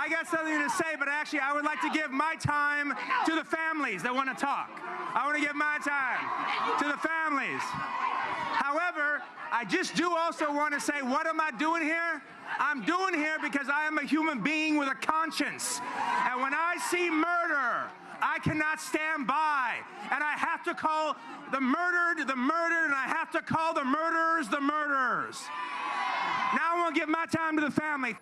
I got something to say, but actually I would like to give my time to the families that want to talk. I want to give my time to the families. However, I just do also want to say, what am I doing here? I'm doing here because I am a human being with a conscience. And when I see murder, I cannot stand by. And I have to call the murdered, and I have to call the murderers, the murderers. Now I want to give my time to the family.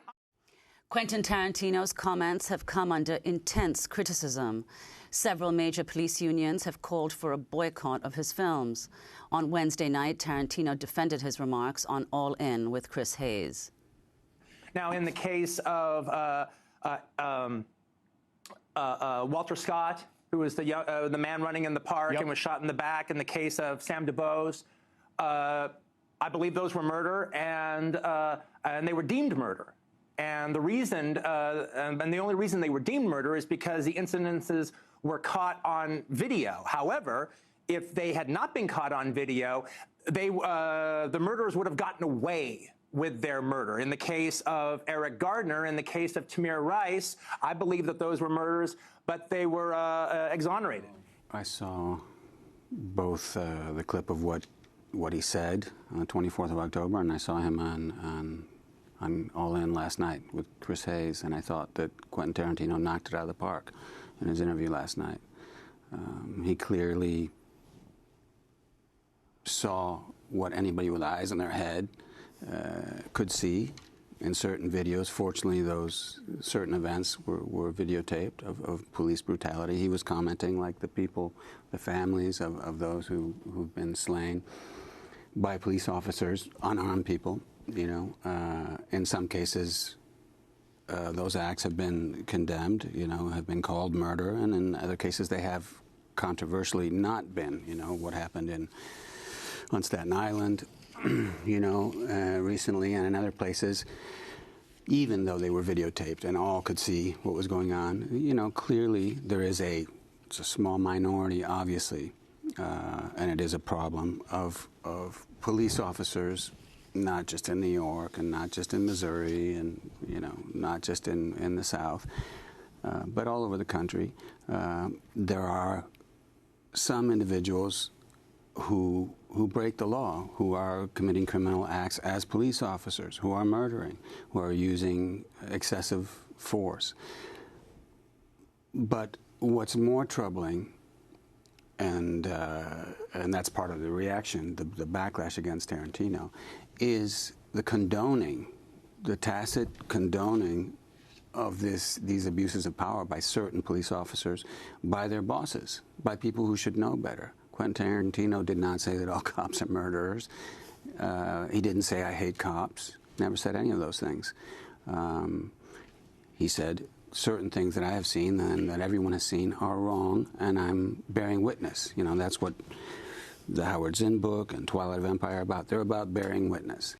Quentin Tarantino's comments have come under intense criticism. Several major police unions have called for a boycott of his films. On Wednesday night, Tarantino defended his remarks on All In with Chris Hayes. Now, in the case of Walter Scott, who was the man running in the park and was shot in the back, in the case of Sam DuBose, I believe those were murder, and they were deemed murder. And the reason, and the only reason they were deemed murder is because the incidences were caught on video. However, if they had not been caught on video, the murderers would have gotten away with their murder. In the case of Eric Gardner, in the case of Tamir Rice, I believe that those were murders, but they were exonerated. I saw both the clip of what he said on the 24th of October, and I saw him on All In last night with Chris Hayes, and I thought that Quentin Tarantino knocked it out of the park in his interview last night. He clearly saw what anybody with eyes in their head could see in certain videos. Fortunately, those certain events were videotaped of police brutality. He was commenting like the people, the families of those who've been slain by police officers, unarmed people. You know, in some cases, those acts have been condemned, you know, have been called murder, and in other cases they have controversially not been. You know, what happened on Staten Island, you know, recently, and in other places, even though they were videotaped and all could see what was going on, you know, clearly there is it's a small minority, obviously, and it is a problem of police officers, not just in New York and not just in Missouri and, you know, not just in the South, but all over the country. There are some individuals who break the law, who are committing criminal acts as police officers, who are murdering, who are using excessive force. But what's more troubling, and that's part of the reaction, the backlash against Tarantino, is the condoning, the tacit condoning of these abuses of power by certain police officers, by their bosses, by people who should know better. Quentin Tarantino did not say that all cops are murderers. He didn't say, I hate cops. Never said any of those things. He said certain things that I have seen and that everyone has seen are wrong, and I'm bearing witness. You know, that's what the Howard Zinn book and Twilight of Empire are about. They're about bearing witness.